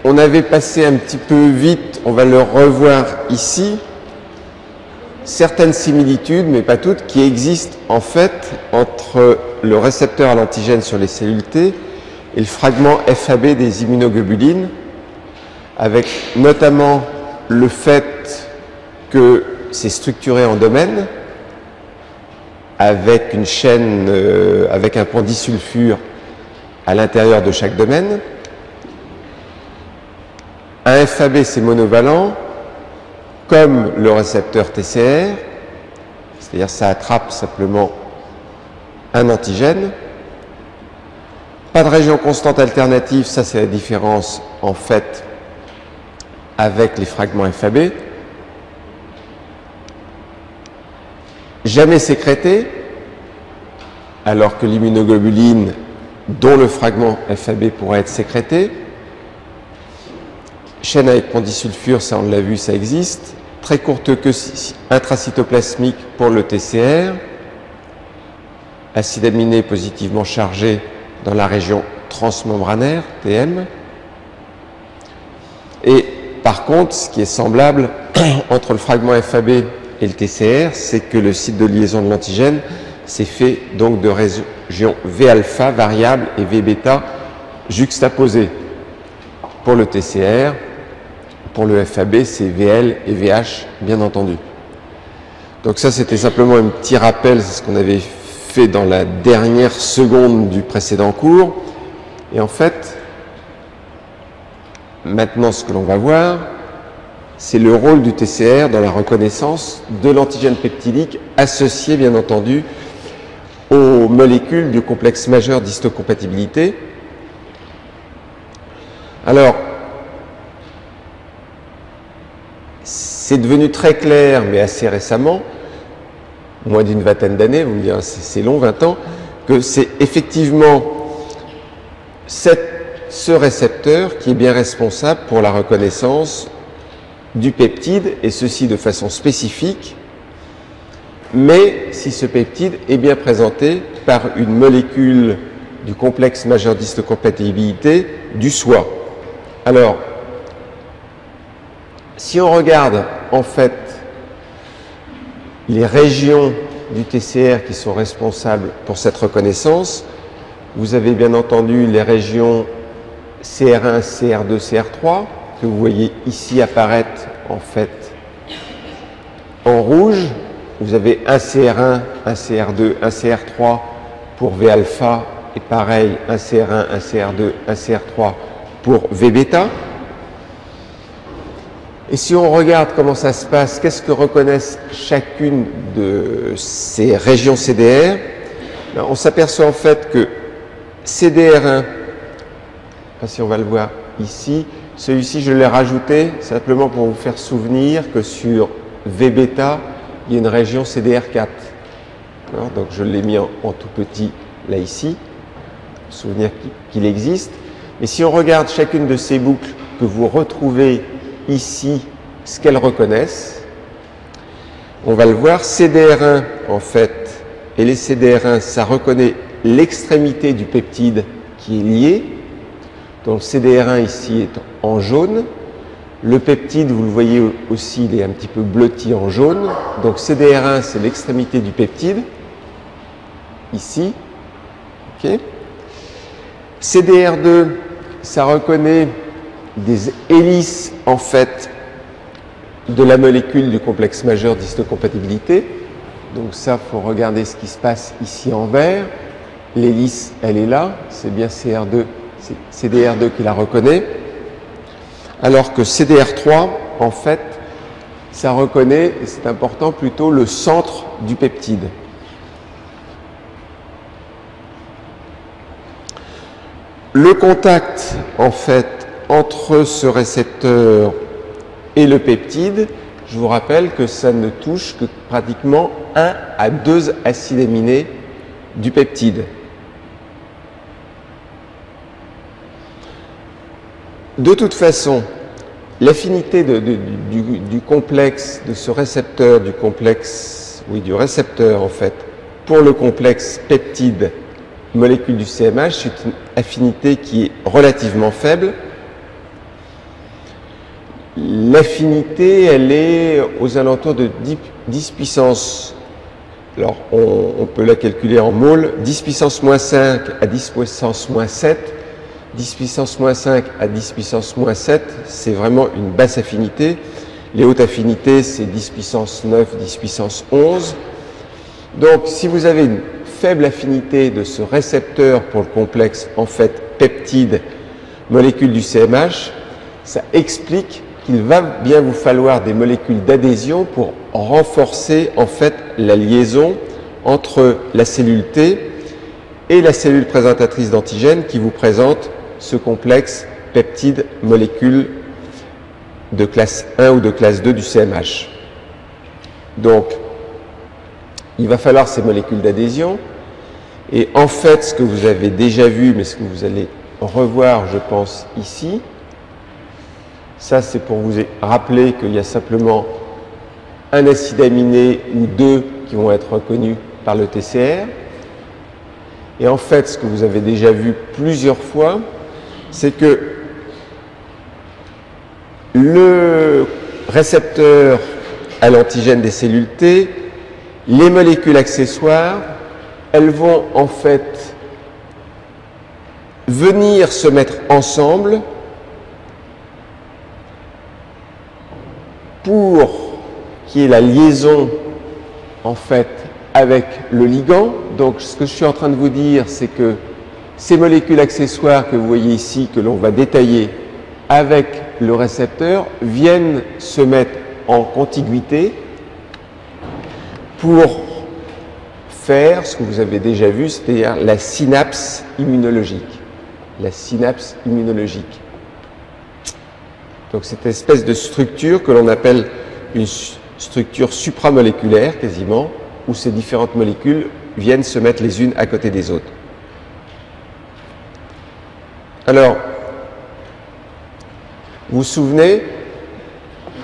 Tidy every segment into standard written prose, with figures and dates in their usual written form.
on avait passé un petit peu vite, on va le revoir ici, certaines similitudes, mais pas toutes, qui existent en fait entre le récepteur à l'antigène sur les cellules T et le fragment FAB des immunoglobulines, avec notamment le fait que c'est structuré en domaines, avec une chaîne, avec un point disulfure à l'intérieur de chaque domaine. Un FAB, c'est monovalent, comme le récepteur TCR, c'est-à-dire ça attrape simplement un antigène. Pas de région constante alternative, ça c'est la différence en fait avec les fragments FAB. Jamais sécrété, alors que l'immunoglobuline, dont le fragment FAB pourrait être sécrété. Chaîne avec pont disulfure, ça on l'a vu, ça existe. Très courte queue intracytoplasmique pour le TCR. Acide aminé positivement chargé dans la région transmembranaire, TM. Et par contre, ce qui est semblable entre le fragment FAB et le TCR, c'est que le site de liaison de l'antigène c'est fait donc de régions V-alpha variables et V-bêta juxtaposées. Pour le TCR, pour le FAB, c'est VL et VH, bien entendu. Donc ça, c'était simplement un petit rappel, c'est ce qu'on avait fait dans la dernière seconde du précédent cours. Et en fait, maintenant, ce que l'on va voir, c'est le rôle du TCR dans la reconnaissance de l'antigène peptidique associé, bien entendu, aux molécules du complexe majeur d'histocompatibilité. Alors, c'est devenu très clair, mais assez récemment, moins d'une vingtaine d'années, vous me direz, c'est long, 20 ans, que c'est effectivement ce récepteur qui est bien responsable pour la reconnaissance du peptide, et ceci de façon spécifique, mais si ce peptide est bien présenté par une molécule du complexe majeur d'histocompatibilité du SOI. Alors, si on regarde en fait les régions du TCR qui sont responsables pour cette reconnaissance, vous avez bien entendu les régions CR1, CR2, CR3 que vous voyez ici apparaître en fait en rouge. Vous avez un CR1, un CR2, un CR3 pour V-alpha et pareil un CR1, un CR2, un CR3 pour V-bêta. Et si on regarde comment ça se passe, qu'est-ce que reconnaissent chacune de ces régions CDR, on s'aperçoit en fait que CDR1, je ne sais pas si on va le voir ici, celui-ci je l'ai rajouté simplement pour vous faire souvenir que sur V-bêta, il y a une région CDR4. Donc je l'ai mis en tout petit là ici, souvenir qu'il existe. Et si on regarde chacune de ces boucles que vous retrouvez ici, ce qu'elles reconnaissent, on va le voir, CDR1 en fait, et les CDR1, ça reconnaît l'extrémité du peptide qui est lié. Donc CDR1 ici est en jaune. Le peptide, vous le voyez aussi, il est un petit peu blotti en jaune. Donc CDR1, c'est l'extrémité du peptide, ici. Okay. CDR2, ça reconnaît des hélices, en fait, de la molécule du complexe majeur d'histocompatibilité. Donc ça, il faut regarder ce qui se passe ici en vert. L'hélice, elle est là, c'est bien CR2, c'est CDR2 qui la reconnaît. Alors que CDR3, en fait, ça reconnaît, et c'est important, plutôt le centre du peptide. Le contact, en fait, entre ce récepteur et le peptide, je vous rappelle que ça ne touche que pratiquement 1 à 2 acides aminés du peptide. De toute façon, l'affinité du complexe, de ce récepteur, du récepteur en fait, pour le complexe peptide molécule du CMH, c'est une affinité qui est relativement faible. l'affinité, elle est aux alentours de 10 puissance, alors on peut la calculer en mole, 10 puissance moins 5 à 10 puissance moins 7, 10 puissance moins 5 à 10 puissance moins 7, c'est vraiment une basse affinité. Les hautes affinités, c'est 10 puissance 9, 10 puissance 11. Donc, si vous avez une faible affinité de ce récepteur pour le complexe, en fait, peptide, molécule du CMH, ça explique qu'il va bien vous falloir des molécules d'adhésion pour renforcer, en fait, la liaison entre la cellule T et la cellule présentatrice d'antigènes qui vous présente ce complexe peptide molécule de classe 1 ou de classe 2 du CMH. Donc, il va falloir ces molécules d'adhésion. Et en fait, ce que vous avez déjà vu, mais ce que vous allez revoir, je pense, ici, ça c'est pour vous rappeler qu'il y a simplement un acide aminé ou deux qui vont être reconnus par le TCR. Et en fait, ce que vous avez déjà vu plusieurs fois, c'est que le récepteur à l'antigène des cellules T, les molécules accessoires, elles vont en fait venir se mettre ensemble pour qu'il y ait la liaison en fait avec le ligand. Donc ce que je suis en train de vous dire, c'est que ces molécules accessoires que vous voyez ici, que l'on va détailler avec le récepteur, viennent se mettre en contiguïté pour faire ce que vous avez déjà vu, c'est-à-dire la synapse immunologique. La synapse immunologique. Donc cette espèce de structure que l'on appelle une structure supramoléculaire quasiment, où ces différentes molécules viennent se mettre les unes à côté des autres. Alors, vous vous souvenez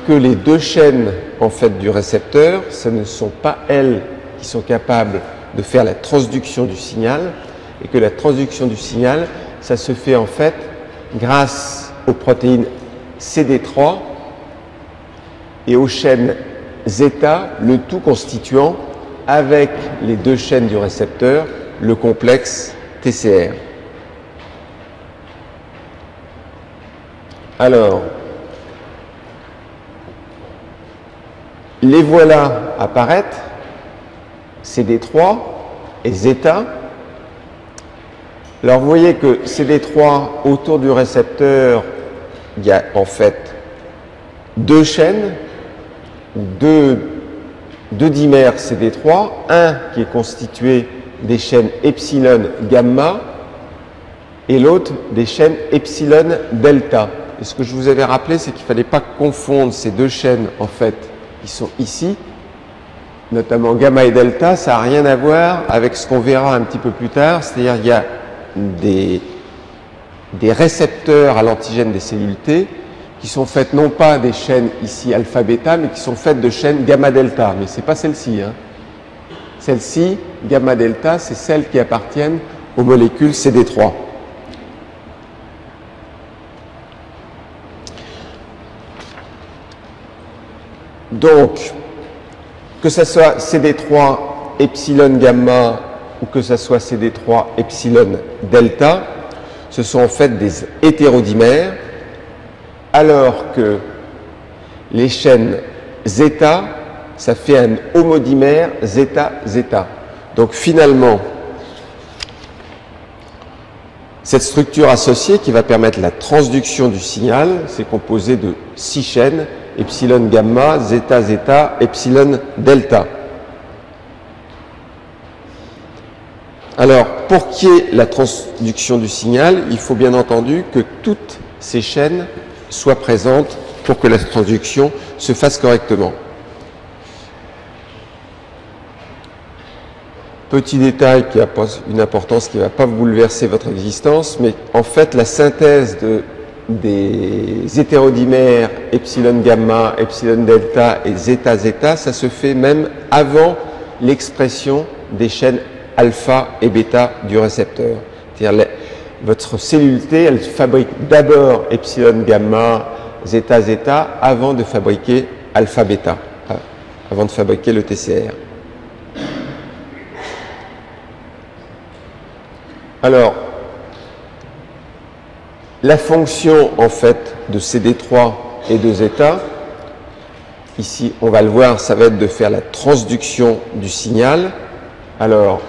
que les deux chaînes en fait du récepteur, ce ne sont pas elles qui sont capables de faire la transduction du signal, et que la transduction du signal, ça se fait en fait grâce aux protéines CD3 et aux chaînes zeta, le tout constituant avec les deux chaînes du récepteur le complexe TCR. Alors, les voilà apparaître, CD3 et zeta. Alors vous voyez que CD3, autour du récepteur, il y a en fait deux chaînes, deux dimères CD3, un qui est constitué des chaînes epsilon gamma et l'autre des chaînes epsilon delta. Et ce que je vous avais rappelé, c'est qu'il ne fallait pas confondre ces deux chaînes en fait qui sont ici, notamment gamma et delta, ça n'a rien à voir avec ce qu'on verra un petit peu plus tard, c'est-à-dire il y a des récepteurs à l'antigène des cellules T qui sont faites non pas des chaînes ici alpha-bêta, mais qui sont faites de chaînes gamma-delta. Mais ce n'est pas celle-ci. Hein. Celle-ci, gamma-delta, c'est celles qui appartiennent aux molécules CD3. Donc, que ce soit CD3 epsilon gamma ou que ce soit CD3 epsilon delta, ce sont en fait des hétérodimères, alors que les chaînes zeta, ça fait un homodimère zeta-zeta. Donc finalement, cette structure associée qui va permettre la transduction du signal, c'est composé de 6 chaînes, epsilon gamma, zeta zeta, epsilon delta. Alors, pour qu'il y ait la transduction du signal, il faut bien entendu que toutes ces chaînes soient présentes pour que la transduction se fasse correctement. Petit détail qui a une importance qui ne va pas vous bouleverser votre existence, mais en fait la synthèse des hétérodimères epsilon gamma, epsilon delta et zeta zeta, ça se fait même avant l'expression des chaînes alpha et bêta du récepteur. C'est-à-dire votre cellule T, elle fabrique d'abord epsilon gamma, zeta zeta avant de fabriquer alpha bêta, avant de fabriquer le TCR. Alors, la fonction en fait de CD3 et de zeta, ici on va le voir, ça va être de faire la transduction du signal. Alors,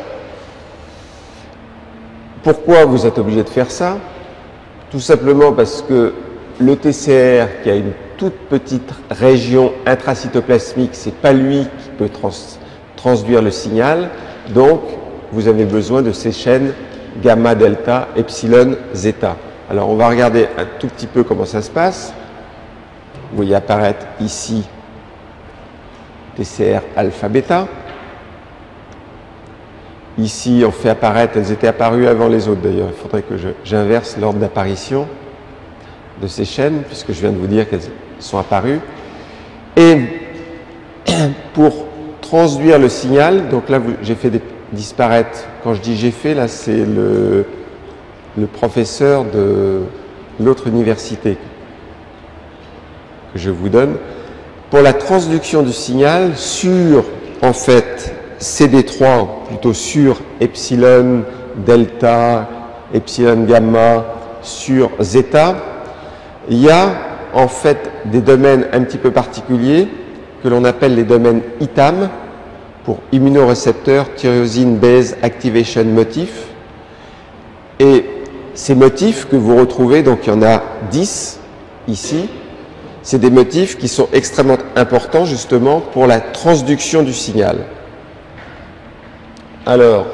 pourquoi vous êtes obligé de faire ça? Tout simplement parce que le TCR, qui a une toute petite région intracytoplasmique, c'est pas lui qui peut transduire le signal, donc vous avez besoin de ces chaînes gamma, delta, epsilon, zeta. Alors on va regarder un tout petit peu comment ça se passe. Vous voyez apparaître ici TCR alpha bêta. Ici on fait apparaître, elles étaient apparues avant les autres d'ailleurs, il faudrait que j'inverse l'ordre d'apparition de ces chaînes, puisque je viens de vous dire qu'elles sont apparues. Et pour transduire le signal, donc là j'ai fait disparaître, quand je dis j'ai fait, là c'est le professeur de l'autre université que je vous donne. Pour la transduction du signal sur, en fait, CD3, plutôt sur epsilon, delta, epsilon gamma, sur zeta, il y a en fait des domaines un petit peu particuliers que l'on appelle les domaines ITAM, pour immunorécepteur tyrosine base activation motif. Et ces motifs que vous retrouvez, donc il y en a 10 ici, c'est des motifs qui sont extrêmement importants justement pour la transduction du signal. Alors,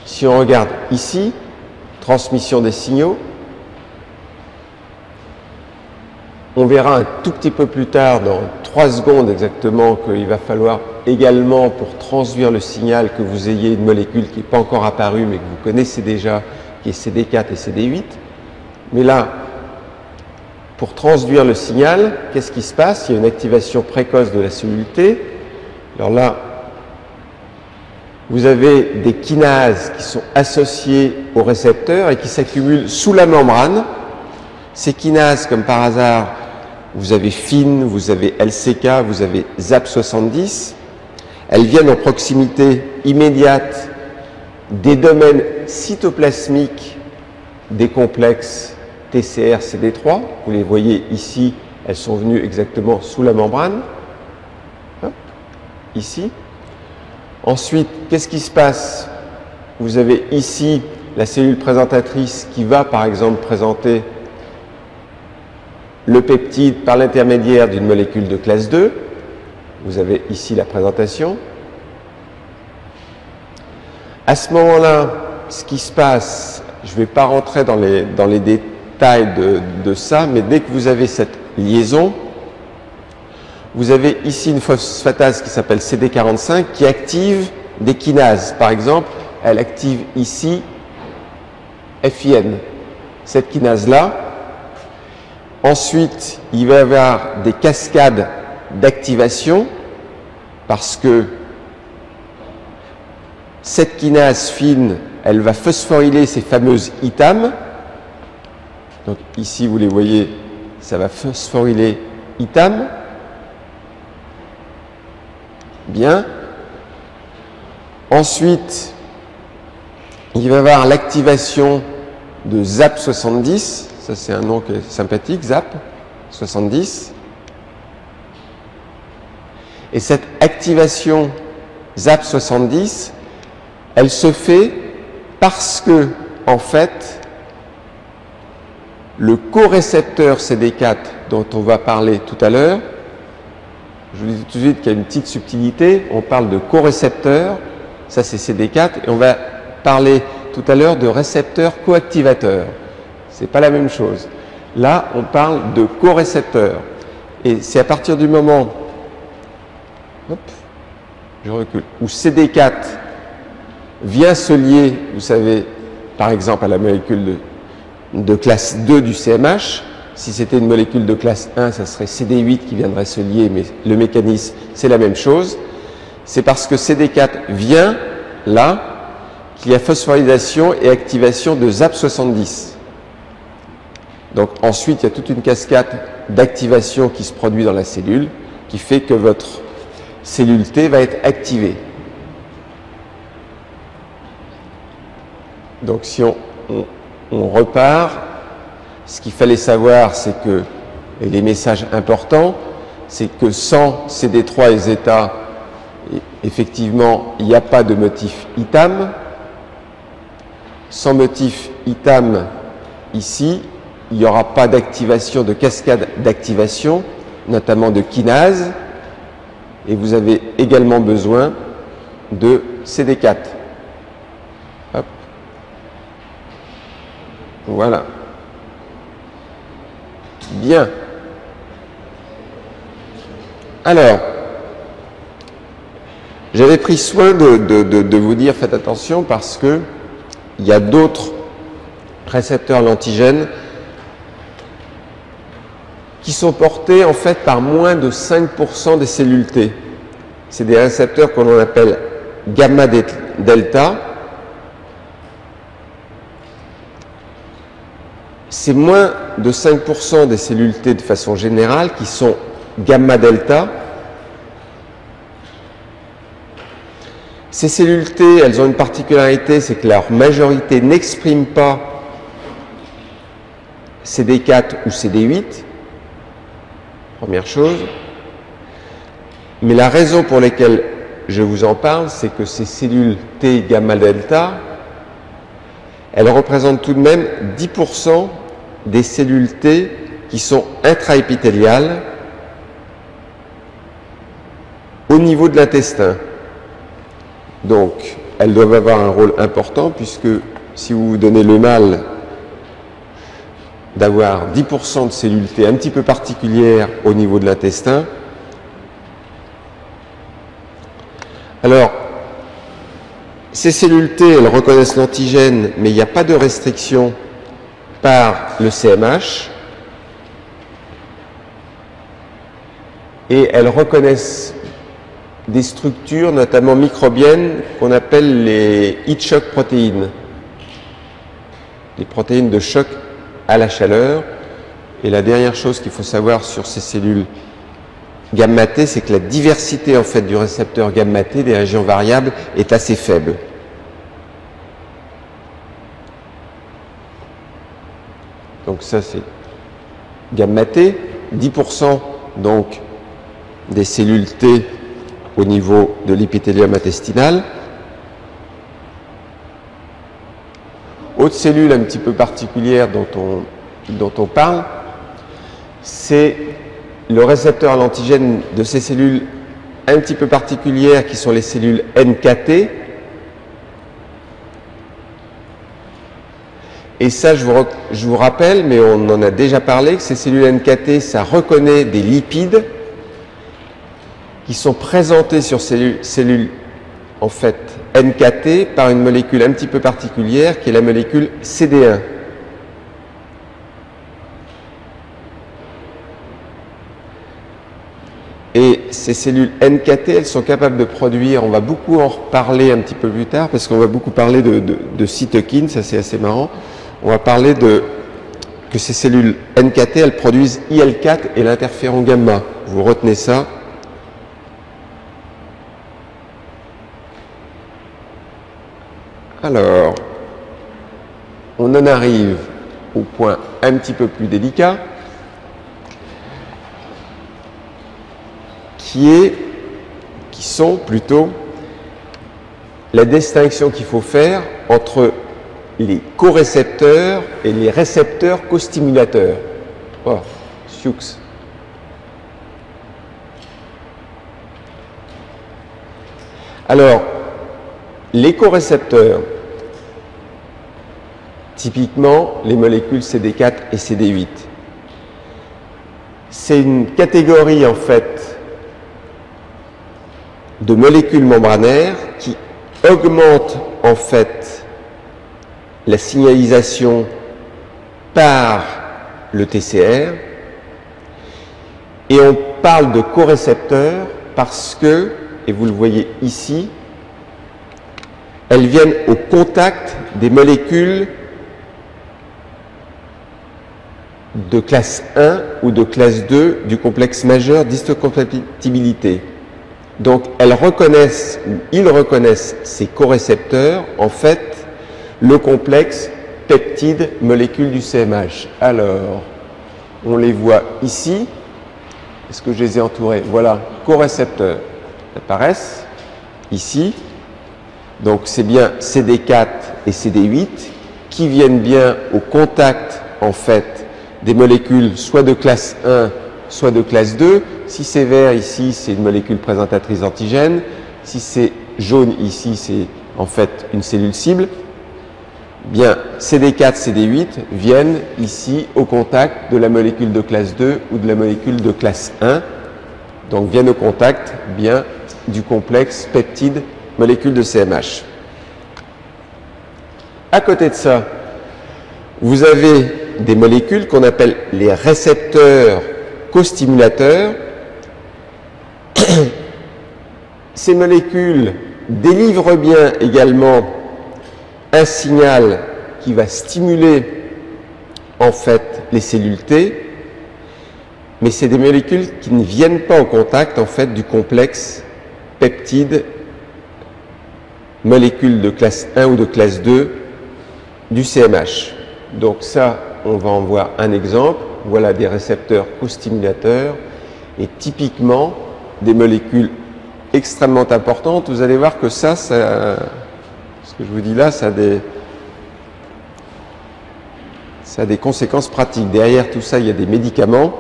si on regarde ici, transmission des signaux, on verra un tout petit peu plus tard, dans 3 secondes exactement, qu'il va falloir également, pour transduire le signal, que vous ayez une molécule qui n'est pas encore apparue, mais que vous connaissez déjà, qui est CD4 et CD8. Mais là, pour transduire le signal, qu'est-ce qui se passe? Il y a une activation précoce de la cellule T. Alors là, vous avez des kinases qui sont associées au récepteur et qui s'accumulent sous la membrane. Ces kinases, comme par hasard, vous avez FIN, vous avez LCK, vous avez ZAP70. Elles viennent en proximité immédiate des domaines cytoplasmiques des complexes TCR CD3. Vous les voyez ici, elles sont venues exactement sous la membrane. Hop, ici. Ensuite, qu'est-ce qui se passe? Vous avez ici la cellule présentatrice qui va par exemple présenter le peptide par l'intermédiaire d'une molécule de classe 2. Vous avez ici la présentation. À ce moment-là, ce qui se passe, je ne vais pas rentrer dans les détails de ça, mais dès que vous avez cette liaison, vous avez ici une phosphatase qui s'appelle CD45 qui active des kinases. Par exemple, elle active ici FIN, cette kinase-là. Ensuite, il va y avoir des cascades d'activation parce que cette kinase FIN, elle va phosphoryler ces fameuses ITAM. Donc ici, vous les voyez, ça va phosphoryler ITAM. Bien. Ensuite, il va y avoir l'activation de ZAP70. Ça, c'est un nom qui est sympathique, ZAP70. Et cette activation ZAP70, elle se fait parce que, en fait, le corécepteur CD4 dont on va parler tout à l'heure, je vous dis tout de suite qu'il y a une petite subtilité, on parle de corécepteur, ça c'est CD4, et on va parler tout à l'heure de récepteur coactivateur. C'est pas la même chose. Là, on parle de corécepteur. Et c'est à partir du moment, hop, je recule, où CD4 vient se lier, vous savez, par exemple à la molécule de classe 2 du CMH. Si c'était une molécule de classe 1, ça serait CD8 qui viendrait se lier, mais le mécanisme, c'est la même chose. C'est parce que CD4 vient là qu'il y a phosphorylation et activation de ZAP70. Donc ensuite, il y a toute une cascade d'activation qui se produit dans la cellule, qui fait que votre cellule T va être activée. Donc si on repart, ce qu'il fallait savoir, c'est que, et les messages importants, c'est que sans CD3 et zeta, effectivement, il n'y a pas de motif ITAM. Sans motif ITAM, ici, il n'y aura pas d'activation, de cascade d'activation, notamment de kinase, et vous avez également besoin de CD4. Hop. Voilà. Bien. Alors, j'avais pris soin de vous dire, faites attention, parce que il y a d'autres récepteurs à l'antigène qui sont portés en fait par moins de 5% des cellules T. C'est des récepteurs que l'on appelle gamma delta. C'est moins de 5% des cellules T de façon générale qui sont gamma delta. Ces cellules T, elles ont une particularité, c'est que leur majorité n'exprime pas CD4 ou CD8, première chose. Mais la raison pour laquelle je vous en parle, c'est que ces cellules T gamma delta, elles représentent tout de même 10% des cellules T qui sont intraépithéliales au niveau de l'intestin. Donc, elles doivent avoir un rôle important puisque si vous vous donnez le mal d'avoir 10% de cellules T un petit peu particulières au niveau de l'intestin, alors, ces cellules T, elles reconnaissent l'antigène, mais il n'y a pas de restriction par le CMH. Et elles reconnaissent des structures, notamment microbiennes, qu'on appelle les heat shock protéines. Les protéines de choc à la chaleur. Et la dernière chose qu'il faut savoir sur ces cellules gamma T, c'est que la diversité en fait du récepteur gamma T, des régions variables, est assez faible. Donc ça c'est gamma T, 10% donc des cellules T au niveau de l'épithélium intestinal. Autre cellule un petit peu particulière dont on parle, c'est le récepteur à l'antigène de ces cellules un petit peu particulières qui sont les cellules NKT. Et ça, je vous rappelle, mais on en a déjà parlé, que ces cellules NKT, ça reconnaît des lipides qui sont présentés sur cellules en fait NKT par une molécule un petit peu particulière qui est la molécule CD1. Et ces cellules NKT, elles sont capables de produire, on va beaucoup en reparler un petit peu plus tard parce qu'on va beaucoup parler de cytokines, ça c'est assez marrant. On va parler que ces cellules NKT, elles produisent IL4 et l'interféron gamma. Vous retenez ça. Alors, on en arrive au point un petit peu plus délicat, qui sont plutôt la distinction qu'il faut faire entre les corécepteurs et les récepteurs costimulateurs. Oh, Sioux. Alors, les corécepteurs, typiquement les molécules CD4 et CD8, c'est une catégorie en fait de molécules membranaires qui augmentent en fait la signalisation par le TCR, et on parle de corécepteurs parce que, et vous le voyez ici, elles viennent au contact des molécules de classe 1 ou de classe 2 du complexe majeur d'histocompatibilité. Donc ils reconnaissent ces corécepteurs, en fait, le complexe peptide molécule du CMH. Alors, on les voit ici. Est-ce que je les ai entourés? Voilà, corécepteurs apparaissent ici. Donc c'est bien CD4 et CD8 qui viennent bien au contact, en fait, des molécules soit de classe 1, soit de classe 2. Si c'est vert ici, c'est une molécule présentatrice d'antigène. Si c'est jaune ici, c'est en fait une cellule cible. Bien, CD4, CD8 viennent ici au contact de la molécule de classe 2 ou de la molécule de classe 1. Donc viennent au contact bien du complexe peptide molécule de CMH. À côté de ça, vous avez des molécules qu'on appelle les récepteurs costimulateurs. Ces molécules délivrent bien également un signal qui va stimuler en fait les cellules T, mais c'est des molécules qui ne viennent pas au contact en fait du complexe peptide molécule de classe 1 ou de classe 2 du CMH. Donc ça, on va en voir un exemple. Voilà des récepteurs costimulateurs et typiquement des molécules extrêmement importantes. Vous allez voir que ça ce que je vous dis là, ça a des conséquences pratiques. Derrière tout ça, il y a des médicaments.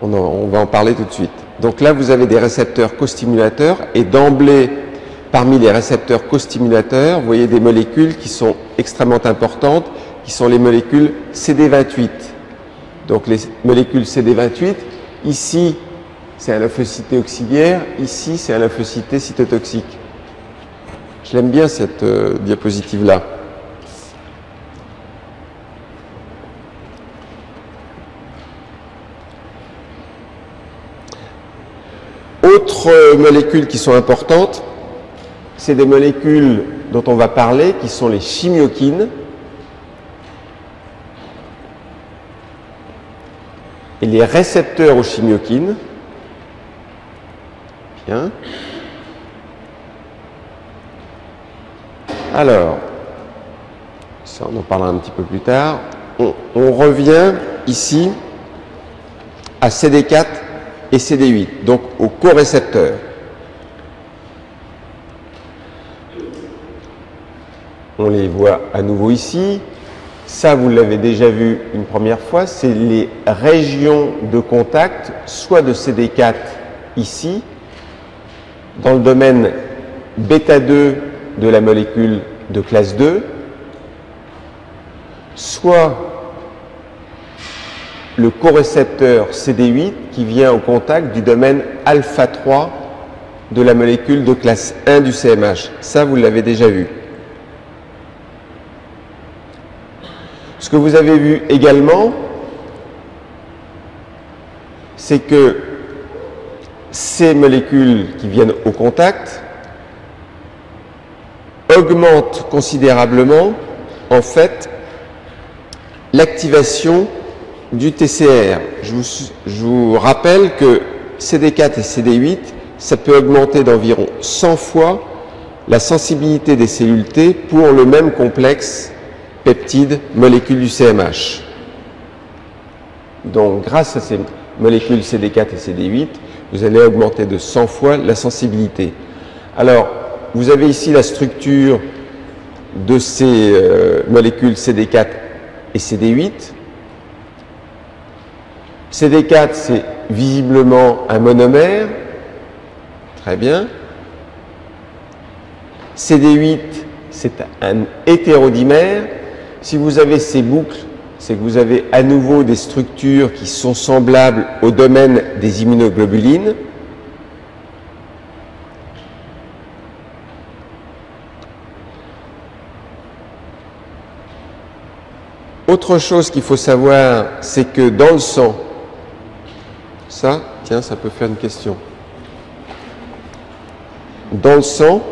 On va en parler tout de suite. Donc là, vous avez des récepteurs costimulateurs et d'emblée, parmi les récepteurs costimulateurs, vous voyez des molécules qui sont extrêmement importantes, qui sont les molécules CD28. Donc les molécules CD28, ici, c'est un lymphocyte auxiliaire, ici, c'est un lymphocyte cytotoxique. Je l'aime bien cette diapositive-là. Autres molécules qui sont importantes, c'est des molécules dont on va parler, qui sont les chimiokines. Et les récepteurs aux chimiokines. Bien. Alors, ça on en parlera un petit peu plus tard. On revient ici à CD4 et CD8, donc aux corécepteurs. On les voit à nouveau ici. Ça, vous l'avez déjà vu une première fois, c'est les régions de contact, soit de CD4 ici, dans le domaine β2 de la molécule de classe 2, soit le corécepteur CD8 qui vient au contact du domaine alpha 3 de la molécule de classe 1 du CMH. Ça, vous l'avez déjà vu. Ce que vous avez vu également, c'est que ces molécules qui viennent au contact augmentent considérablement, en fait, l'activation du TCR. Je vous rappelle que CD4 et CD8, ça peut augmenter d'environ 100 fois la sensibilité des cellules T pour le même complexe peptide molécule du CMH. Donc, grâce à ces molécules CD4 et CD8, vous allez augmenter de 100 fois la sensibilité. Alors, vous avez ici la structure de ces molécules CD4 et CD8. CD4, c'est visiblement un monomère. Très bien. CD8, c'est un hétérodimère. Si vous avez ces boucles, c'est que vous avez à nouveau des structures qui sont semblables au domaine des immunoglobulines. Autre chose qu'il faut savoir, c'est que dans le sang, ça, tiens, ça peut faire une question. Dans le sang,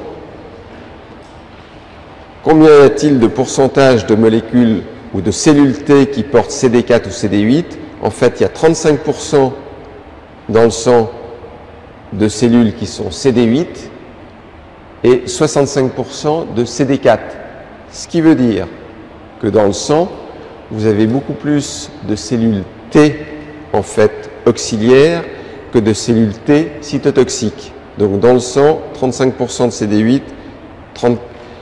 combien y a-t-il de pourcentage de molécules ou de cellules T qui portent CD4 ou CD8, en fait, il y a 35% dans le sang de cellules qui sont CD8 et 65% de CD4. Ce qui veut dire que dans le sang, vous avez beaucoup plus de cellules T, en fait, auxiliaires, que de cellules T cytotoxiques. Donc, dans le sang, 35% de CD8,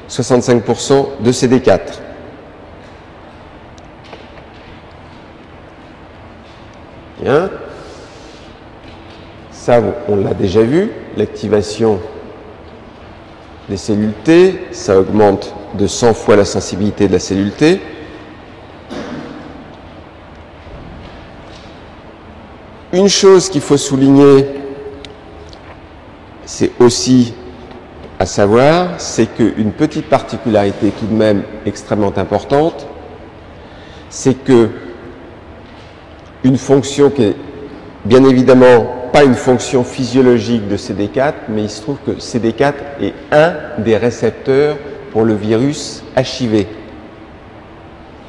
65% de CD4. Bien. Ça, on l'a déjà vu, l'activation des cellules T, ça augmente de 100 fois la sensibilité de la cellule T. Une chose qu'il faut souligner, c'est aussi à savoir, c'est qu'une petite particularité tout de même extrêmement importante, c'est que une fonction qui est bien évidemment pas une fonction physiologique de CD4, mais il se trouve que CD4 est un des récepteurs pour le virus HIV.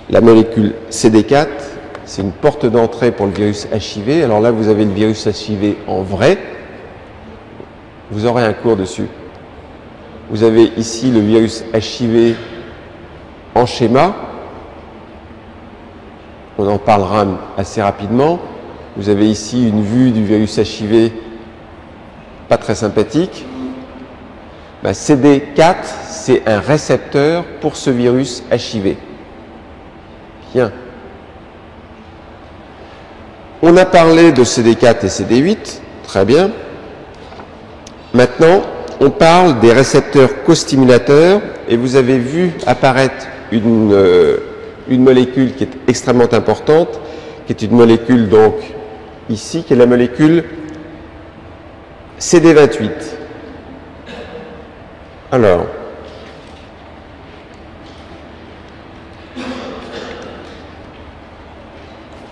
La molécule CD4, c'est une porte d'entrée pour le virus HIV. Alors là, vous avez le virus HIV en vrai. Vous aurez un cours dessus. Vous avez ici le virus HIV en schéma. On en parlera assez rapidement. Vous avez ici une vue du virus HIV pas très sympathique. CD4, c'est un récepteur pour ce virus HIV. Bien. On a parlé de CD4 et CD8, très bien. Maintenant, on parle des récepteurs costimulateurs et vous avez vu apparaître une molécule qui est extrêmement importante, qui est une molécule donc ici, qui est la molécule CD28. Alors,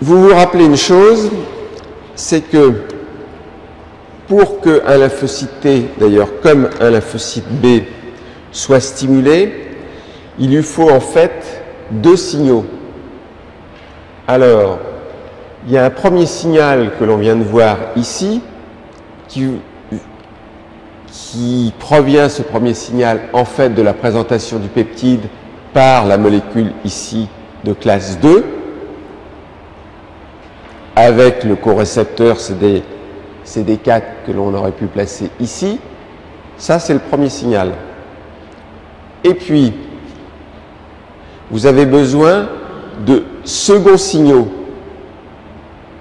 vous vous rappelez une chose, c'est que pour qu'un lymphocyte T, d'ailleurs comme un lymphocyte B, soit stimulé, il lui faut en fait deux signaux. Alors, il y a un premier signal que l'on vient de voir ici, qui provient, ce premier signal, en fait, de la présentation du peptide par la molécule ici de classe 2, avec le corécepteur CD4 que l'on aurait pu placer ici. Ça, c'est le premier signal. Et puis, vous avez besoin de seconds signaux.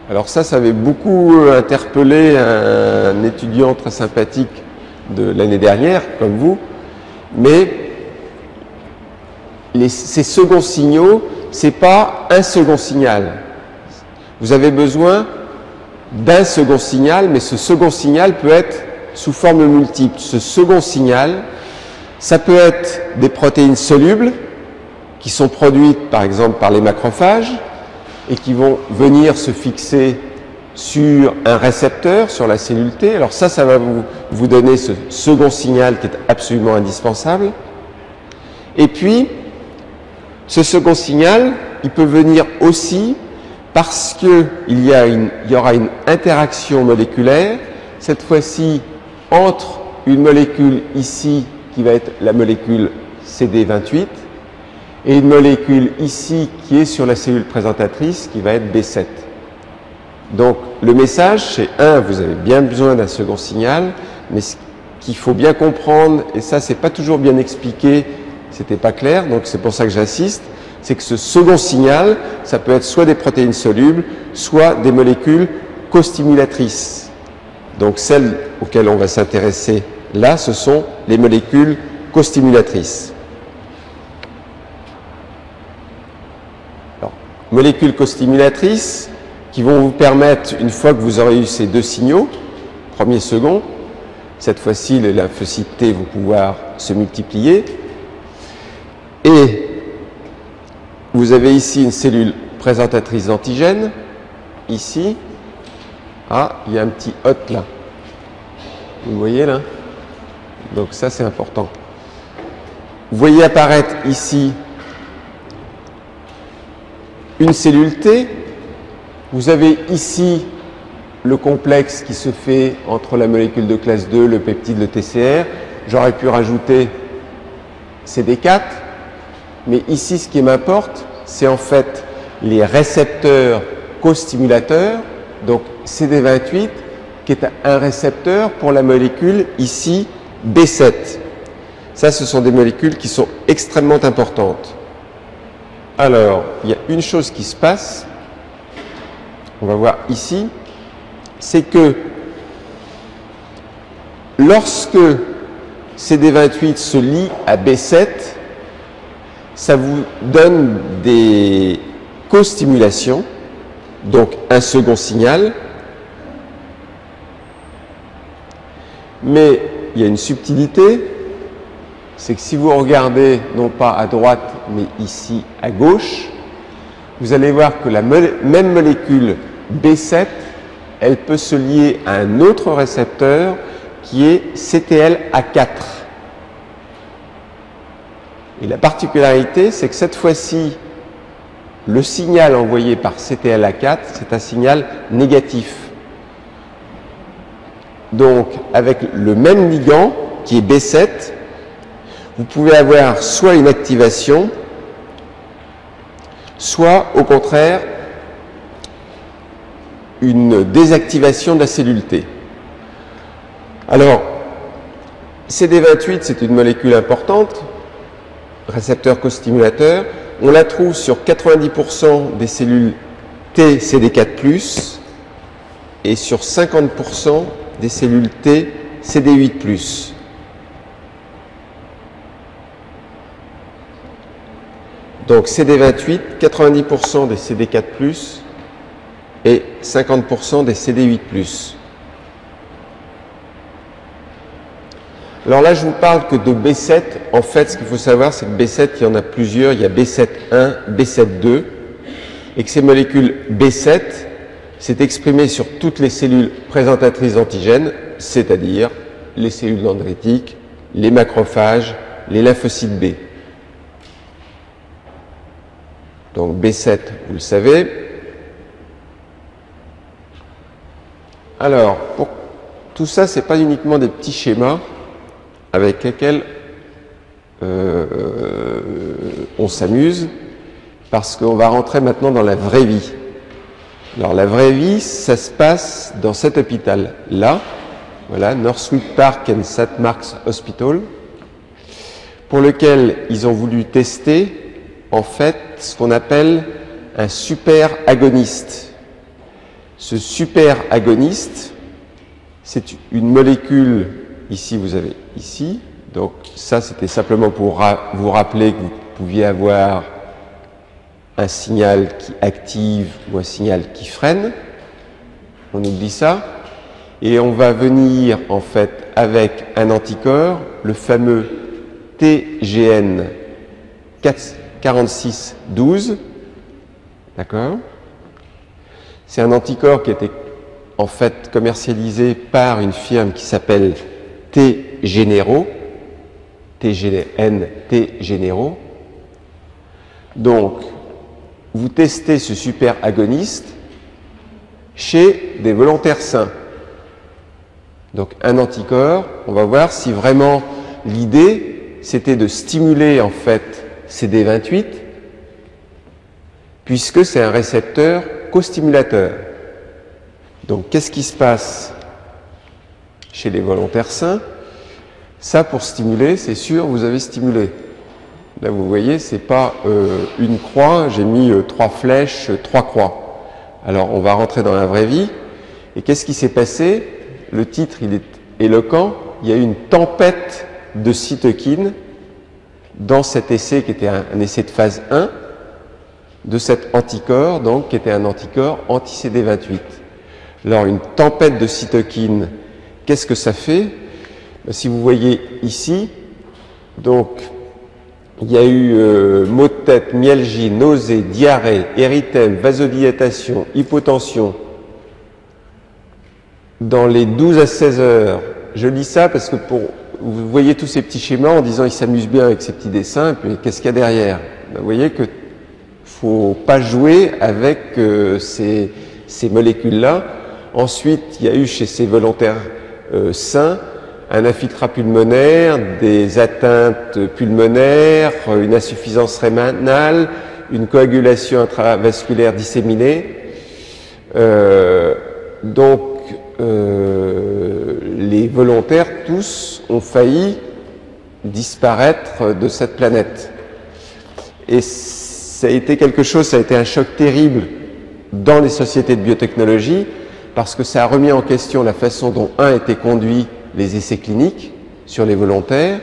Alors ça avait beaucoup interpellé un étudiant très sympathique de l'année dernière, comme vous, mais ces seconds signaux, ce n'est pas un second signal. Vous avez besoin d'un second signal, mais ce second signal peut être sous forme multiple. Ce second signal, ça peut être des protéines solubles qui sont produites par exemple par les macrophages et qui vont venir se fixer sur un récepteur, sur la cellule T. Alors ça va vous donner ce second signal qui est absolument indispensable. Et puis, ce second signal, il peut venir aussi parce qu'il y aura une interaction moléculaire, cette fois-ci entre une molécule ici qui va être la molécule CD28 et une molécule ici qui est sur la cellule présentatrice qui va être B7. Donc le message c'est vous avez bien besoin d'un second signal, mais ce qu'il faut bien comprendre, et ça c'est pas toujours bien expliqué, c'était pas clair, donc c'est pour ça que j'insiste, c'est que ce second signal, ça peut être soit des protéines solubles, soit des molécules costimulatrices. Donc celles auxquelles on va s'intéresser là, ce sont les molécules costimulatrices. Alors, molécules costimulatrices qui vont vous permettre, une fois que vous aurez eu ces deux signaux, premier, second, cette fois-ci les lymphocytes T vont pouvoir se multiplier. Et vous avez ici une cellule présentatrice d'antigènes, ici. Ah, il y a un petit hot là. Vous voyez là? Donc ça c'est important. Vous voyez apparaître ici une cellule T, vous avez ici le complexe qui se fait entre la molécule de classe 2, le peptide, le TCR. J'aurais pu rajouter CD4, mais ici, ce qui m'importe, c'est en fait les récepteurs co-stimulateurs, donc CD28, qui est un récepteur pour la molécule ici B7. Ça, ce sont des molécules qui sont extrêmement importantes. Alors, il y a une chose qui se passe, on va voir ici, c'est que lorsque CD28 se lie à B7, ça vous donne des co-stimulations, donc un second signal. Mais il y a une subtilité, c'est que si vous regardez non pas à droite, mais ici à gauche, vous allez voir que la même molécule B7, elle peut se lier à un autre récepteur qui est CTLA4. Et la particularité, c'est que cette fois-ci, le signal envoyé par CTLA4, c'est un signal négatif. Donc, avec le même ligand, qui est B7, vous pouvez avoir soit une activation, soit, au contraire, une désactivation de la cellule T. Alors, CD28, c'est une molécule importante, récepteur costimulateur. On la trouve sur 90% des cellules T CD4+, et sur 50% des cellules T CD8+. Donc CD28, 90% des CD4+, et 50% des CD8+. Alors là, je vous parle que de B7. En fait, ce qu'il faut savoir, c'est que B7, il y en a plusieurs. Il y a B7.1, B7.2, et que ces molécules B7, c'est exprimé sur toutes les cellules présentatrices d'antigènes, c'est-à-dire les cellules dendritiques, les macrophages, les lymphocytes B. Donc B7, vous le savez. Alors, pour tout ça, ce n'est pas uniquement des petits schémas avec lesquels on s'amuse, parce qu'on va rentrer maintenant dans la vraie vie. Alors la vraie vie, ça se passe dans cet hôpital-là, voilà, Northwood Park and St. Mark's Hospital, pour lequel ils ont voulu tester en fait ce qu'on appelle un super agoniste. Ce super agoniste, c'est une molécule, ici vous avez ici, donc ça c'était simplement pour vous rappeler que vous pouviez avoir un signal qui active ou un signal qui freine. On oublie ça. Et on va venir en fait avec un anticorps, le fameux TGN 4612. D'accord ? C'est un anticorps qui était en fait commercialisé par une firme qui s'appelle T-Género, TGN, T-Género. Donc, vous testez ce super agoniste chez des volontaires sains. Donc, un anticorps, on va voir si vraiment l'idée, c'était de stimuler en fait CD28, puisque c'est un récepteur co-stimulateur. Donc, qu'est-ce qui se passe chez les volontaires sains? Ça, pour stimuler, c'est sûr, vous avez stimulé. Là, vous voyez, c'est pas une croix, j'ai mis 3 flèches, 3 croix. Alors, on va rentrer dans la vraie vie. Et qu'est-ce qui s'est passé? Le titre, il est éloquent. Il y a eu une tempête de cytokines dans cet essai qui était un essai de phase 1 de cet anticorps, donc qui était un anticorps anti-CD28. Alors, une tempête de cytokines, qu'est-ce que ça fait? Si vous voyez ici, donc, il y a eu maux de tête, myalgie, nausée, diarrhée, érythème, vasodilatation, hypotension. Dans les 12 à 16 heures, je lis ça parce que vous voyez tous ces petits schémas en disant il s'amuse bien avec ces petits dessins, et puis qu'est-ce qu'il y a derrière? Vous voyez que faut pas jouer avec ces molécules-là. Ensuite, il y a eu chez ces volontaires sains un infiltrat pulmonaire, des atteintes pulmonaires, une insuffisance rénale, une coagulation intravasculaire disséminée. Donc, les volontaires, tous, ont failli disparaître de cette planète. Et ça a été quelque chose, ça a été un choc terrible dans les sociétés de biotechnologie, parce que ça a remis en question la façon dont, étaient conduits les essais cliniques sur les volontaires,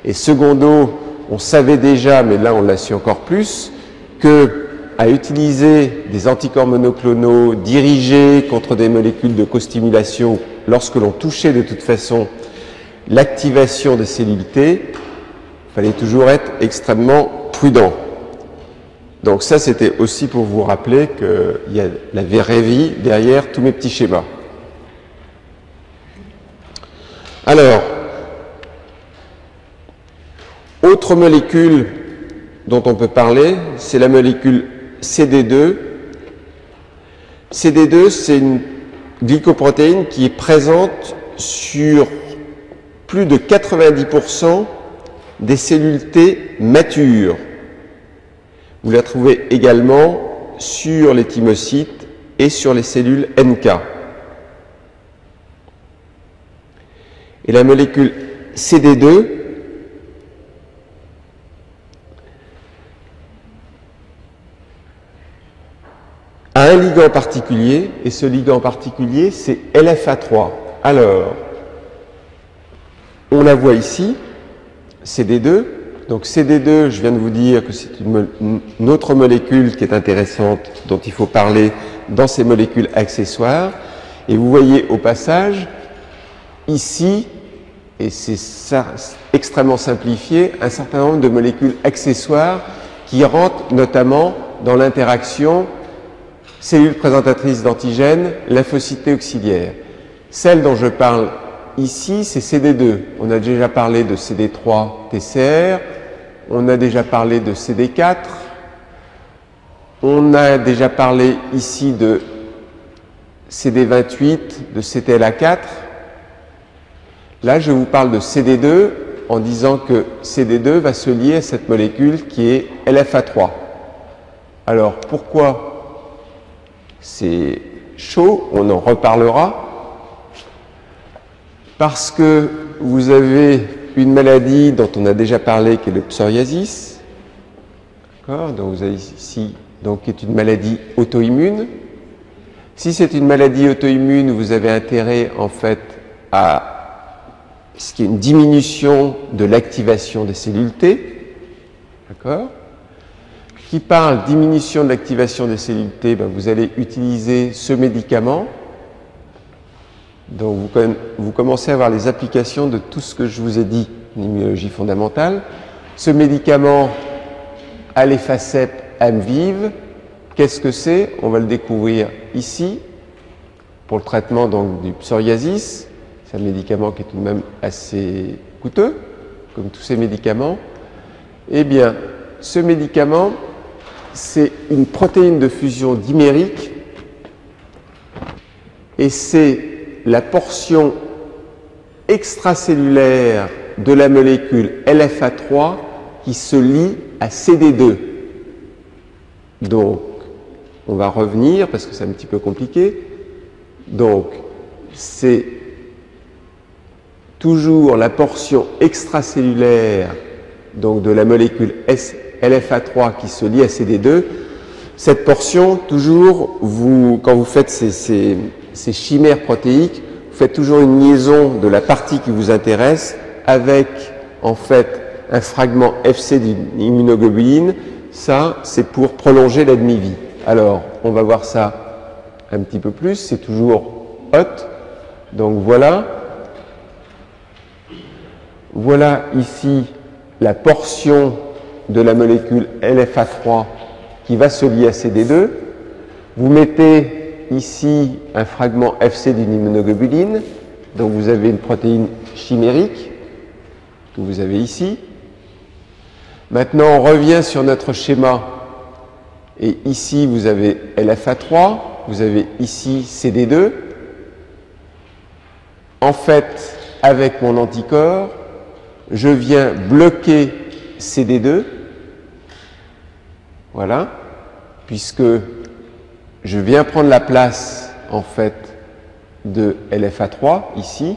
et secondo, on savait déjà, mais là on l'a su encore plus, que à utiliser des anticorps monoclonaux dirigés contre des molécules de costimulation, lorsque l'on touchait de toute façon l'activation des cellules T, il fallait toujours être extrêmement prudent. Donc ça, c'était aussi pour vous rappeler qu'il y a la vraie vie derrière tous mes petits schémas. Alors, autre molécule dont on peut parler, c'est la molécule CD2. CD2, c'est une glycoprotéine qui est présente sur plus de 90% des cellules T matures. Vous la trouvez également sur les thymocytes et sur les cellules NK. Et la molécule CD2 a un ligand particulier, et ce ligand particulier, c'est LFA3. Alors, on la voit ici, CD2. Donc CD2, je viens de vous dire que c'est une autre molécule qui est intéressante, dont il faut parler dans ces molécules accessoires. Et vous voyez au passage, ici, et c'est ça extrêmement simplifié, un certain nombre de molécules accessoires qui rentrent notamment dans l'interaction cellules présentatrices d'antigènes, lymphocytes auxiliaires. Celle dont je parle ici, c'est CD2. On a déjà parlé de CD3 TCR, on a déjà parlé de CD4, on a déjà parlé ici de CD28, de CTLA4. Là, je vous parle de CD2 en disant que CD2 va se lier à cette molécule qui est LFA3. Alors, pourquoi c'est chaud? On en reparlera. Parce que vous avez une maladie dont on a déjà parlé, qui est le psoriasis. D'accord? Donc, vous avez ici, donc, qui est une maladie auto-immune. Si c'est une maladie auto-immune, vous avez intérêt, en fait, à ce qu'il y ait une diminution de l'activation des cellules T. D'accord? Qui parle diminution de l'activation des cellules T, ben vous allez utiliser ce médicament. Donc vous commencez à voir les applications de tout ce que je vous ai dit en immunologie fondamentale. Ce médicament, Alefacep Amviv, qu'est-ce que c'est? On va le découvrir ici, pour le traitement donc, du psoriasis. C'est un médicament qui est tout de même assez coûteux, comme tous ces médicaments. Eh bien, ce médicament, c'est une protéine de fusion dimérique et c'est la portion extracellulaire de la molécule LFA3 qui se lie à CD2. Donc, on va revenir parce que c'est un petit peu compliqué. Donc, c'est toujours la portion extracellulaire donc de la molécule LFA3 qui se lie à CD2. Cette portion, toujours, quand vous faites ces chimères protéiques, vous faites toujours une liaison de la partie qui vous intéresse avec, en fait, un fragment FC d'une immunoglobuline. Ça, c'est pour prolonger la demi-vie. Alors, on va voir ça un petit peu plus. C'est toujours hot. Donc voilà. Voilà ici la portion de la molécule LFA3 qui va se lier à CD2. Vous mettez ici un fragment FC d'une immunoglobuline, donc vous avez une protéine chimérique que vous avez ici. Maintenant, on revient sur notre schéma Et ici, vous avez LFA3, vous avez ici CD2. En fait, avec mon anticorps, je viens bloquer CD2, voilà, puisque je viens prendre la place, en fait, de LFA3, ici,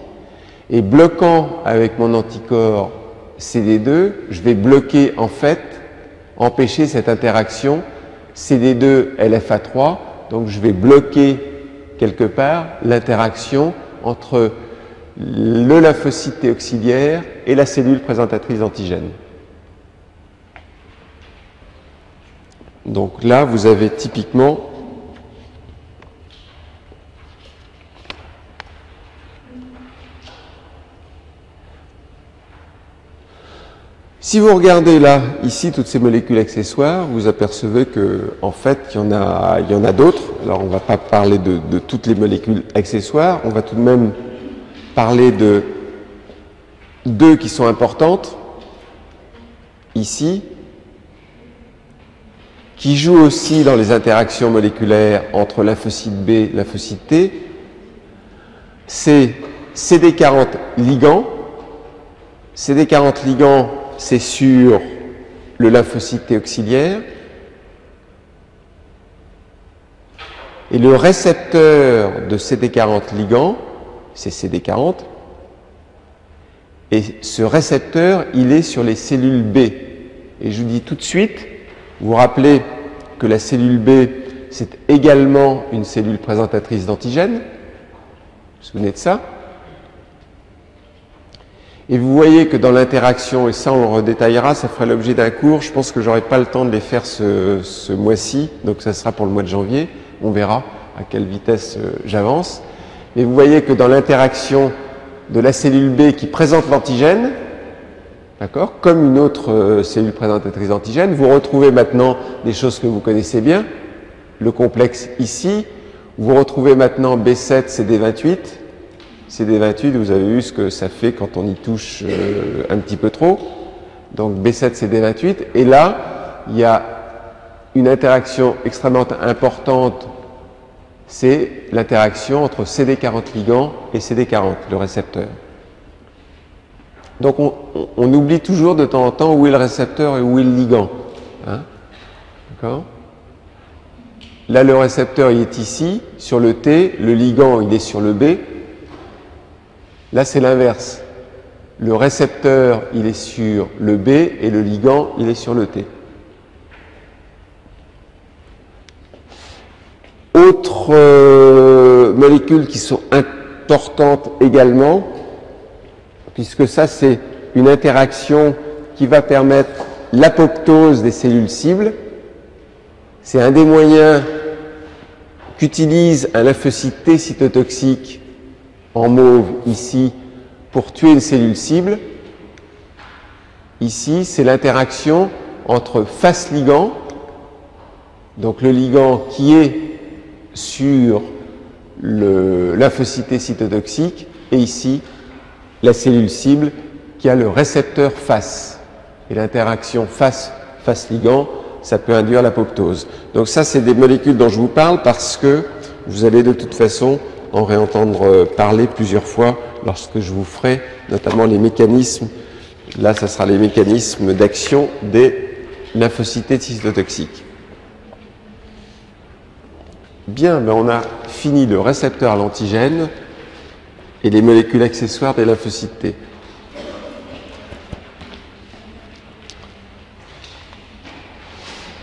et bloquant avec mon anticorps CD2, je vais bloquer, en fait, empêcher cette interaction CD2-LFA3, donc je vais bloquer quelque part l'interaction entre le lymphocyte T auxiliaire et la cellule présentatrice d'antigène. Donc là, vous avez typiquement si vous regardez là, ici, toutes ces molécules accessoires, vous apercevez que, en fait, il y en a d'autres. Alors, on ne va pas parler de toutes les molécules accessoires, on va tout de même parler de deux qui sont importantes, ici, qui jouent aussi dans les interactions moléculaires entre lymphocyte B et lymphocyte T. C'est CD40 ligand. CD40 ligand, c'est sur le lymphocyte T auxiliaire. Et le récepteur de CD40 ligand, c'est CD40. Et ce récepteur, il est sur les cellules B. Et je vous dis tout de suite, vous vous rappelez que la cellule B, c'est également une cellule présentatrice d'antigène. Vous vous souvenez de ça? Et vous voyez que dans l'interaction, et ça on le redétaillera, ça fera l'objet d'un cours, je pense que j'aurai pas le temps de les faire ce mois-ci, donc ça sera pour le mois de janvier, on verra à quelle vitesse j'avance. Mais vous voyez que dans l'interaction de la cellule B qui présente l'antigène, d'accord, comme une autre cellule présentatrice d'antigène, vous retrouvez maintenant des choses que vous connaissez bien, le complexe ici, vous retrouvez maintenant B7, CD28, CD28, vous avez vu ce que ça fait quand on y touche un petit peu trop. Donc B7, CD28. Et là, il y a une interaction extrêmement importante. C'est l'interaction entre CD40 ligand et CD40, le récepteur. Donc on oublie toujours de temps en temps où est le récepteur et où est le ligand. Hein? D'accord? Là, le récepteur, il est ici, sur le T. Le ligand, il est sur le B. Là, c'est l'inverse. Le récepteur, il est sur le B et le ligand, il est sur le T. Autres molécules qui sont importantes également, puisque ça, c'est une interaction qui va permettre l'apoptose des cellules cibles. C'est un des moyens qu'utilise un lymphocyte T cytotoxique en mauve ici pour tuer une cellule cible. Ici, c'est l'interaction entre face ligand, donc le ligand qui est sur le lymphocyte T cytotoxique, et ici, la cellule cible qui a le récepteur face. Et l'interaction face ligand, ça peut induire l'apoptose. Donc ça, c'est des molécules dont je vous parle parce que vous allez de toute façon en réentendre parler plusieurs fois lorsque je vous ferai notamment les mécanismes. Là, ça sera les mécanismes d'action des lymphocytes cytotoxiques. Bien, ben on a fini le récepteur à l'antigène et les molécules accessoires des lymphocytes T.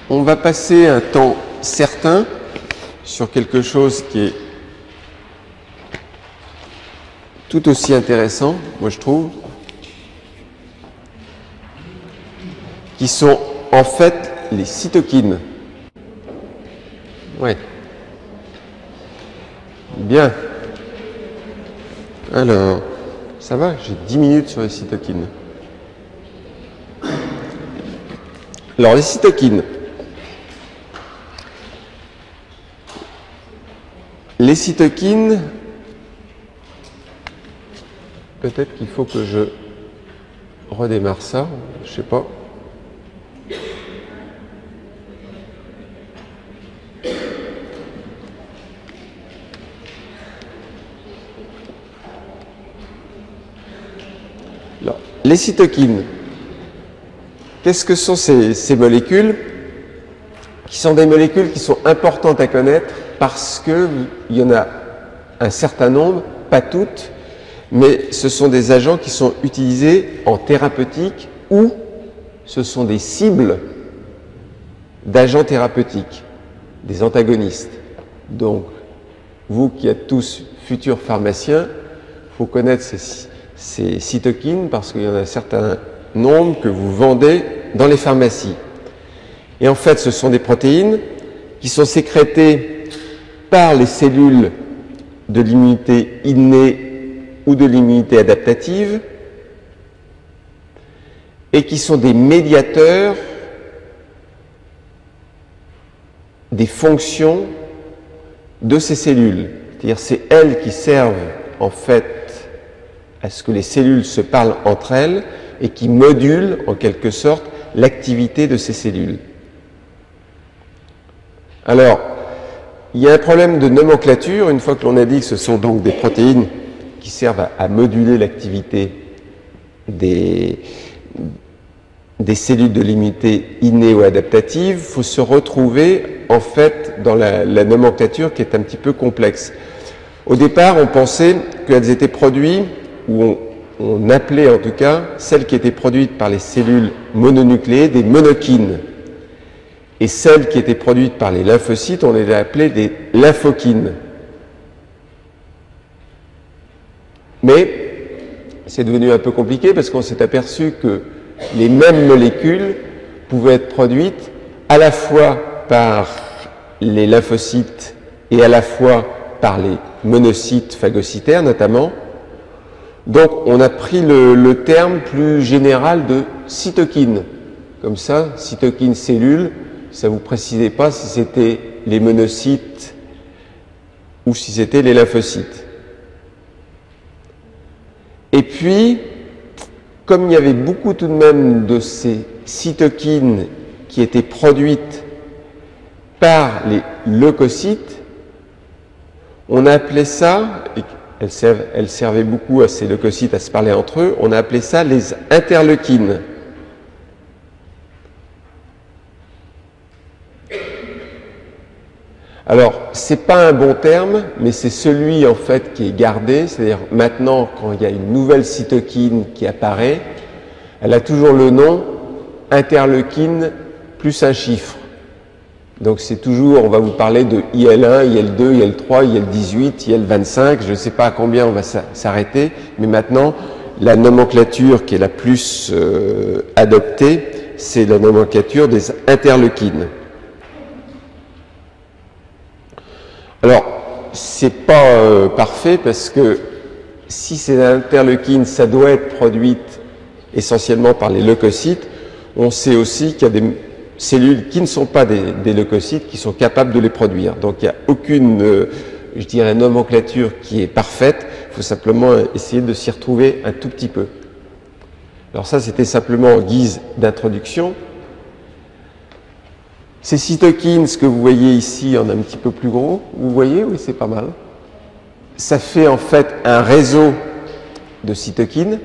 On va passer un temps certain sur quelque chose qui est tout aussi intéressant, moi je trouve, qui sont en fait les cytokines. Ouais. Bien. Alors, ça va, j'ai 10 minutes sur les cytokines. Alors, les cytokines. Les cytokines, peut-être qu'il faut que je redémarre ça, je sais pas. Alors, les cytokines, qu'est-ce que sont ces molécules? Qui sont des molécules qui sont importantes à connaître parce qu'il y en a un certain nombre, pas toutes, mais ce sont des agents qui sont utilisés en thérapeutique ou ce sont des cibles d'agents thérapeutiques, des antagonistes. Donc, vous qui êtes tous futurs pharmaciens, il faut connaître ces cytokines parce qu'il y en a un certain nombre que vous vendez dans les pharmacies. Et en fait, ce sont des protéines qui sont sécrétées par les cellules de l'immunité innée ou de l'immunité adaptative et qui sont des médiateurs des fonctions de ces cellules. C'est-à-dire c'est elles qui servent en fait à ce que les cellules se parlent entre elles et qui modulent en quelque sorte l'activité de ces cellules. Alors, il y a un problème de nomenclature, une fois que l'on a dit que ce sont donc des protéines qui servent à moduler l'activité des cellules de l'immunité innée ou adaptative, il faut se retrouver en fait dans la nomenclature qui est un petit peu complexe. Au départ, on pensait qu'elles étaient produites, ou on appelait en tout cas, celles qui étaient produites par les cellules mononucléées des monokines. Et celles qui étaient produites par les lymphocytes, on les a appelées des lymphokines. Mais c'est devenu un peu compliqué parce qu'on s'est aperçu que les mêmes molécules pouvaient être produites à la fois par les lymphocytes et à la fois par les monocytes phagocytaires notamment. Donc on a pris le terme plus général de cytokine. Comme ça, cytokine cellule, ça ne vous précisait pas si c'était les monocytes ou si c'était les lymphocytes. Et puis, comme il y avait beaucoup tout de même de ces cytokines qui étaient produites par les leucocytes, on a appelé ça, et elles servaient beaucoup à ces leucocytes à se parler entre eux, on a appelé ça les interleukines. Alors, c'est pas un bon terme, mais c'est celui en fait qui est gardé, c'est-à-dire maintenant quand il y a une nouvelle cytokine qui apparaît, elle a toujours le nom interleukine plus un chiffre. Donc c'est toujours, on va vous parler de IL1, IL2, IL3, IL18, IL25, je ne sais pas à combien on va s'arrêter, mais maintenant la nomenclature qui est la plus adoptée, c'est la nomenclature des interleukines. Alors, c'est pas parfait parce que si ces interleukines, ça doit être produite essentiellement par les leucocytes, on sait aussi qu'il y a des cellules qui ne sont pas des leucocytes qui sont capables de les produire. Donc il n'y a aucune, je dirais, nomenclature qui est parfaite, il faut simplement essayer de s'y retrouver un tout petit peu. Alors ça, c'était simplement en guise d'introduction. Ces cytokines, ce que vous voyez ici en un petit peu plus gros, vous voyez, oui, c'est pas mal. Ça fait en fait un réseau de cytokines.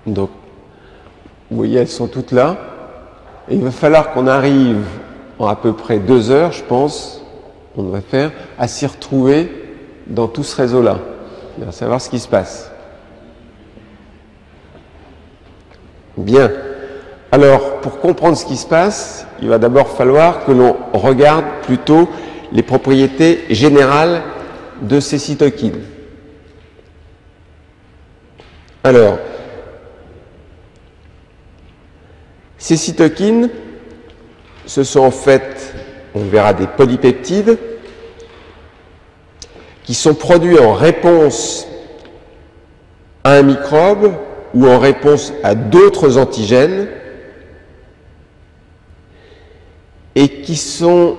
Donc, vous voyez, elles sont toutes là. Et il va falloir qu'on arrive en à peu près 2 heures, je pense, on va faire, à s'y retrouver dans tout ce réseau-là. On va savoir ce qui se passe. Bien. Alors, pour comprendre ce qui se passe, il va d'abord falloir que l'on regarde plutôt les propriétés générales de ces cytokines. Alors, ces cytokines, ce sont en fait, on verra, des polypeptides qui sont produits en réponse à un microbe ou en réponse à d'autres antigènes et qui sont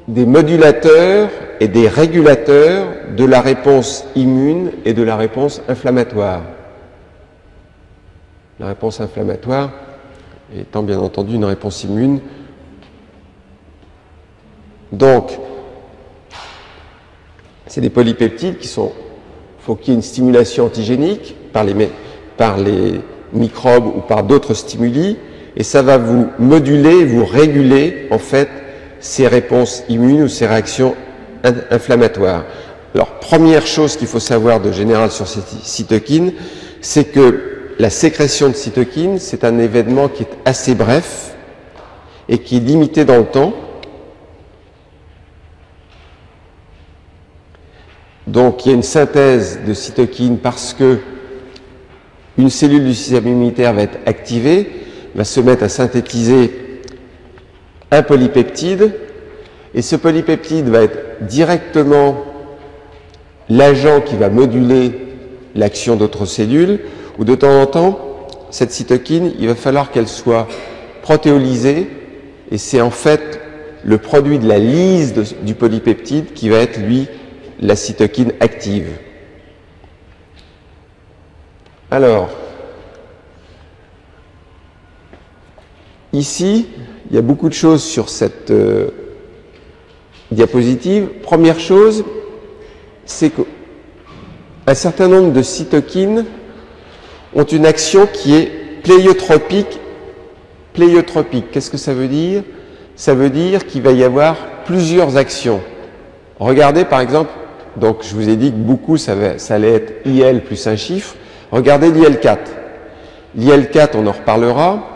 des modulateurs et des régulateurs de la réponse immune et de la réponse inflammatoire. La réponse inflammatoire étant bien entendu une réponse immune. Donc, c'est des polypeptides qui sont faut qu'il y ait une stimulation antigénique par les microbes ou par d'autres stimuli, et ça va vous moduler, vous réguler en fait ces réponses immunes ou ces réactions inflammatoires. Alors, première chose qu'il faut savoir de général sur ces cytokines, c'est que la sécrétion de cytokines, c'est un événement qui est assez bref et qui est limité dans le temps. Donc, il y a une synthèse de cytokines parce que une cellule du système immunitaire va être activée, va se mettre à synthétiser un polypeptide, et ce polypeptide va être directement l'agent qui va moduler l'action d'autres cellules, ou de temps en temps, cette cytokine, il va falloir qu'elle soit protéolysée, et c'est en fait le produit de la lyse du polypeptide qui va être, lui, la cytokine active. Alors, ici, il y a beaucoup de choses sur cette diapositive. Première chose, c'est qu'un certain nombre de cytokines ont une action qui est pléiotropique. Pléiotropique, qu'est-ce que ça veut dire? Ça veut dire qu'il va y avoir plusieurs actions. Regardez par exemple, donc je vous ai dit que beaucoup ça allait être IL plus un chiffre. Regardez l'IL4. L'IL4, on en reparlera.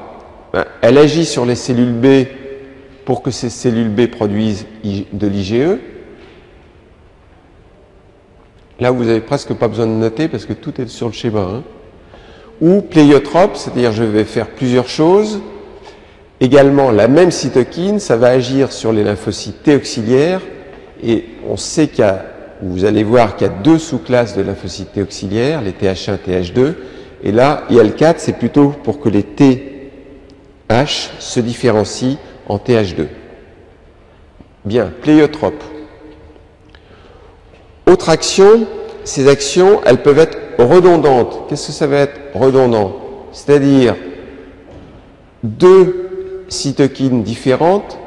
Elle agit sur les cellules B pour que ces cellules B produisent de l'IgE. Là, vous n'avez presque pas besoin de noter parce que tout est sur le schéma. Hein. Ou pléiotrope, c'est-à-dire je vais faire plusieurs choses. Également, la même cytokine, ça va agir sur les lymphocytes T auxiliaires. Et on sait vous allez voir qu'il y a deux sous-classes de lymphocytes T auxiliaires, les TH1 et TH2. Et là, IL4, c'est plutôt pour que les TH se différencient en TH2. Bien, pléiotrope. Autre action, ces actions, elles peuvent être redondantes. Qu'est-ce que ça va être redondant? C'est-à-dire deux cytokines différentes,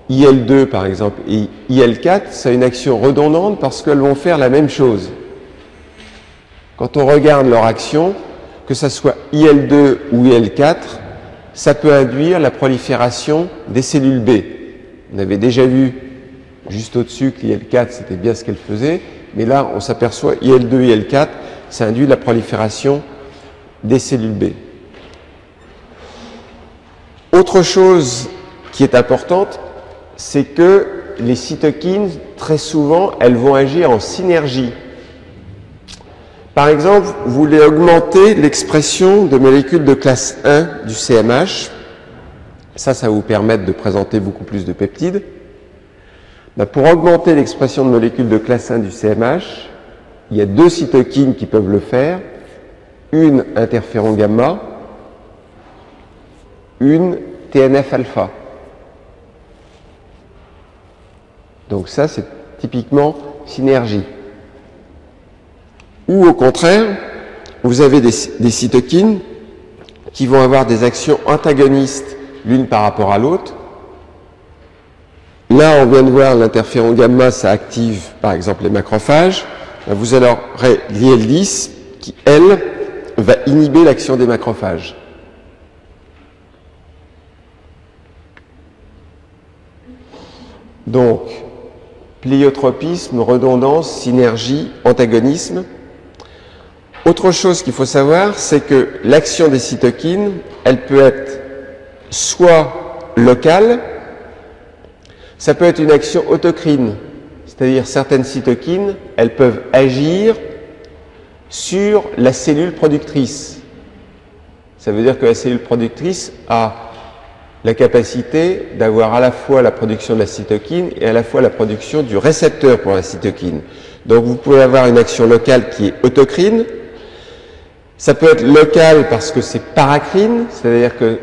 IL2 par exemple et IL4, ça a une action redondante parce qu'elles vont faire la même chose. Quand on regarde leur action, que ce soit IL2 ou IL4, ça peut induire la prolifération des cellules B. On avait déjà vu juste au-dessus que l'IL4, c'était bien ce qu'elle faisait, mais là, on s'aperçoit IL2 et IL4, ça induit la prolifération des cellules B. Autre chose qui est importante, c'est que les cytokines, très souvent, elles vont agir en synergie. Par exemple, vous voulez augmenter l'expression de molécules de classe 1 du CMH. Ça va vous permettre de présenter beaucoup plus de peptides. Pour augmenter l'expression de molécules de classe 1 du CMH, il y a deux cytokines qui peuvent le faire. Une interféron gamma, une TNF-alpha. Donc ça, c'est typiquement synergie. Ou au contraire, vous avez des cytokines qui vont avoir des actions antagonistes l'une par rapport à l'autre. Là, on vient de voir l'interféron gamma, ça active par exemple les macrophages. Vous aurez l'IL10 qui, elle, va inhiber l'action des macrophages. Donc, pléiotropisme, redondance, synergie, antagonisme. Autre chose qu'il faut savoir, c'est que l'action des cytokines, elle peut être soit locale, ça peut être une action autocrine, c'est-à-dire certaines cytokines, elles peuvent agir sur la cellule productrice. Ça veut dire que la cellule productrice a la capacité d'avoir à la fois la production de la cytokine et à la fois la production du récepteur pour la cytokine. Donc vous pouvez avoir une action locale qui est autocrine. Ça peut être local parce que c'est paracrine, c'est-à-dire que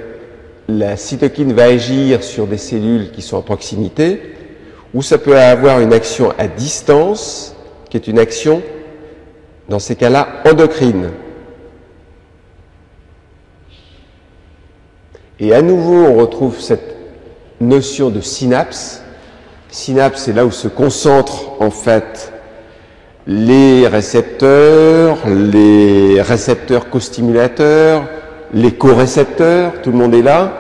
la cytokine va agir sur des cellules qui sont à proximité, ou ça peut avoir une action à distance, qui est une action, dans ces cas-là, endocrine. Et à nouveau, on retrouve cette notion de synapse. Synapse, c'est là où se concentrent en fait les récepteurs costimulateurs, les corécepteurs, tout le monde est là.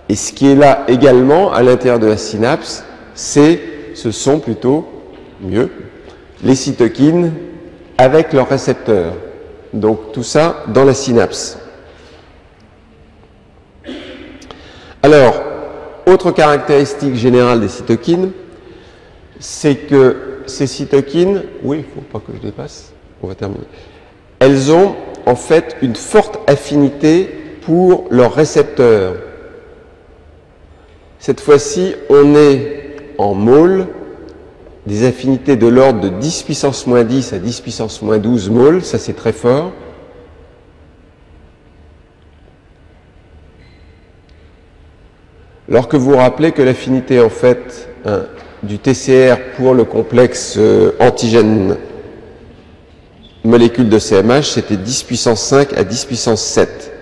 Et ce qui est là également à l'intérieur de la synapse, ce sont plutôt, mieux, les cytokines avec leurs récepteurs. Donc tout ça dans la synapse. Alors, autre caractéristique générale des cytokines, c'est que ces cytokines, oui, il ne faut pas que je dépasse, on va terminer, elles ont en fait une forte affinité pour leurs récepteurs. Cette fois-ci, on est en mole, des affinités de l'ordre de 10 puissance moins 10 à 10 puissance moins 12 mole, ça c'est très fort. Alors que vous vous rappelez que l'affinité en fait du TCR pour le complexe antigène molécule de CMH, c'était 10 puissance 5 à 10 puissance 7.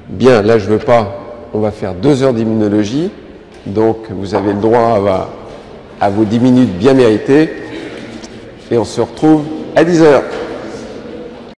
Bien, là je ne veux pas, on va faire 2 heures d'immunologie, donc vous avez le droit à vos 10 minutes bien méritées, et on se retrouve à 10 heures.